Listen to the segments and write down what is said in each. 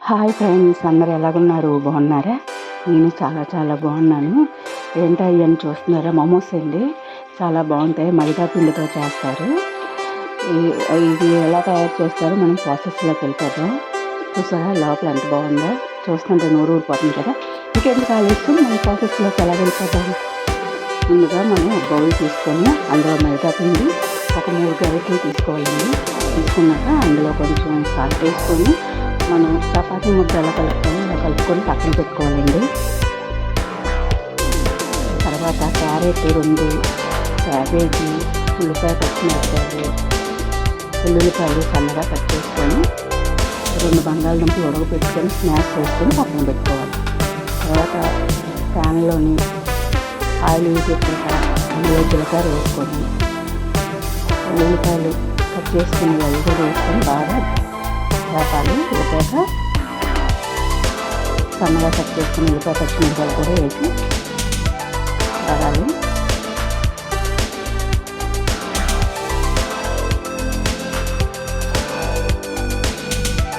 Hi friends, అందరు ఎలాగున్నారు? బాగున్నారా? నేను చాలా చాలా బాగున్నాను. ఏంటయ్యి అని చూస్తున్నారా? మోమోస్ అండి. చాలా బాగుంటాయి. మైదా పిండితో చేస్తారు. ఇది ఎలా తయారు చేస్తారో మనం ప్రాసెస్లోకి వెళ్ళిపోతాం. చూసారా లోపల ఎంత బాగుందో? చూస్తుంటే నోరు ఊరిపోతుంది కదా. ఇంకెందుకు ఆలోచిస్తూ మనం ప్రాసెస్లోకి ఎలా వెళ్ళిపోతాం? ముందుగా మనం బౌల్ తీసుకొని అందులో మైదా పిండి ఒక 3 గరిటెలు తీసుకోవాలండి. తీసుకున్నాక అందులో కొంచెం సాల్ట్ వేసుకొని మనం చపాతీ ముద్ద ఎలా కలుపుకొని పక్కన పెట్టుకోవాలండి. తర్వాత క్యారెట్ 2, క్యాబేజీ, ఉల్లిపాయ పచ్చిమిరపకాయలు, ఉల్లిపాయలు సన్నగా కట్ చేసుకొని 2 బంగాళదుంపలు ఉడకపెట్టుకొని స్మాష్ చేసుకొని పక్కన పెట్టుకోవాలి. తర్వాత ప్యాన్లోని ఆయిల్ వేసాక అందులో జీలకర్ర వేసుకొని ఉల్లిపాయలు కట్ చేసుకుని అవి కూడా వేసుకొని బాగా వేపాలి. వేసాక సన్నగా కట్ చేసుకుని ఉల్లిపాయ పచ్చిమిరపకాయలు కూడా వేసి వేగాలి.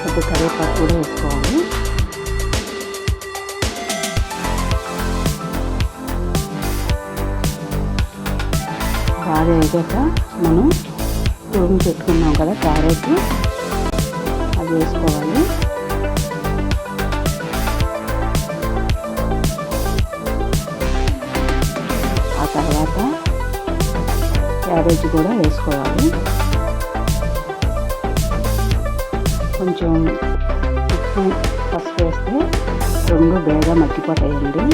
కొద్ది కరివేపాకు కూడా వేసుకోవాలి. బాగా వేగాక మనం తురుము పెట్టుకున్నాం కదా క్యారెట్, అది వేసుకోవాలి. ఆ తర్వాత క్యాబేజీ కూడా వేసుకోవాలి. కొంచెం ఉప్పు పసుపు వేస్తే 2 బేగా మగ్గిపోతాయండి.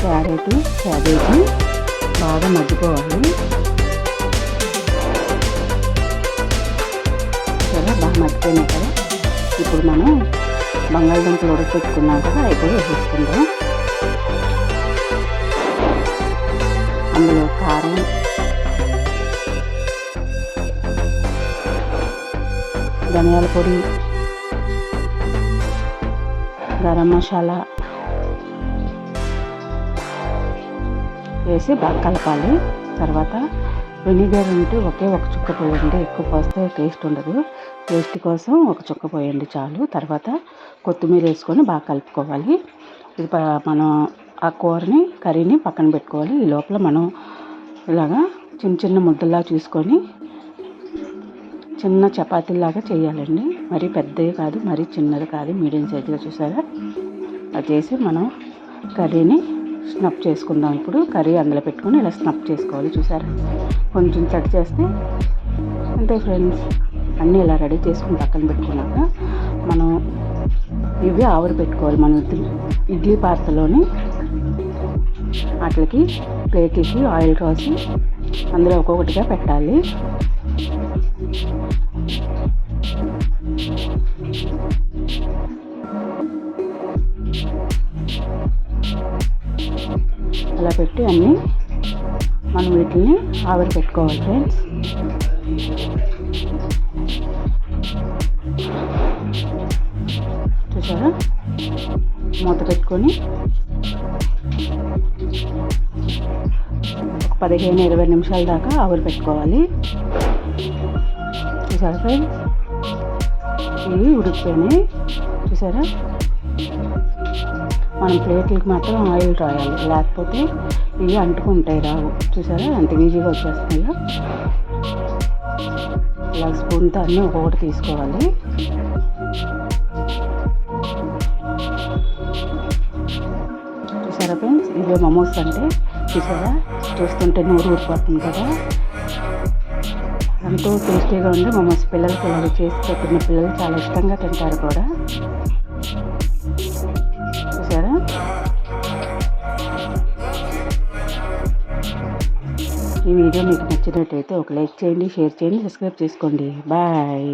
క్యారెట్, క్యాబేజీ బాగా మగ్గిపోవాలి. సరే, బాగా మగ్గిపోయినాయి కదా. ఇప్పుడు మనం బంగాళదుంపలు ఉడకపెట్టుకున్నాం కదా, అవి కూడా వేసేసుకుందాం. అందులో కారం, ధనియాల పొడి, గరం మసాలా వేసి బాగా కలపాలి. తర్వాత వెనిగర్ ఉంటే ఒక చుక్క పోయండి. ఎక్కువ పోస్తే టేస్ట్ ఉండదు. టేస్ట్ కోసం ఒక చుక్క పోయండి చాలు. తర్వాత కొత్తిమీర వేసుకొని బాగా కలుపుకోవాలి. ఇది మనం ఆ కర్రీని పక్కన పెట్టుకోవాలి. ఈ లోపల మనం ఇలాగా చిన్న చిన్న ముద్దల్లా చూసుకొని చిన్న చపాతీలాగా చేయాలండి. మరీ పెద్దది కాదు, మరీ చిన్నది కాదు, మీడియం సైజుగా చూసారా. అది చేసి మనం కర్రీని స్నఫ్ చేసుకుందాం. ఇప్పుడు కర్రీ అందులో పెట్టుకొని ఇలా స్నఫ్ చేసుకోవాలి. చూసారా, కొంచెం కట్ చేస్తే అంతే ఫ్రెండ్స్. అన్నీ ఇలా రెడీ చేసుకుని పక్కన పెట్టుకున్నాక మనం ఇవి ఆవిరి పెట్టుకోవాలి. మనం ఇడ్లీ పాత్రలోని వాటికి ప్లేట్కి ఆయిల్ రాసి అందులో ఒక్కొక్కటిగా పెట్టాలి. అలా పెట్టి అన్నీ మనం వీటిని ఆవిరి పెట్టుకోవాలి ఫ్రెండ్స్. చూసారా, మూత పెట్టుకొని ఒక 15-20 నిమిషాల దాకా ఆవిరి పెట్టుకోవాలి. చూసారా ఫ్రెండ్స్, ఇవి ఉడికిపోయినాయి. చూసారా, మనం ప్లేట్లకి మాత్రం ఆయిల్ రాయాలి, లేకపోతే ఇవి అంటుకుంటాయి, రావు. చూసారా ఎంత ఈజీగా వచ్చేస్తున్నాయో. ఇలా స్పూన్తో అన్నీ ఒక్కొక్కటి తీసుకోవాలి. చూసారా ఫ్రెండ్స్, ఇవే మోమోస్ అంటే. చూసారా, చూస్తుంటే నోరు ఊరిపోతుంది కదా. ఎంతో టేస్టీగా ఉండే మోమోస్. పిల్లలకి ఇలా చేసి పెట్టిన పిల్లలు చాలా ఇష్టంగా తింటారు కూడా. చూసారా, ఈ వీడియో మీకు నచ్చినట్టయితే ఒక లైక్ చేయండి, షేర్ చేయండి, సబ్స్క్రైబ్ చేసుకోండి. బాయ్.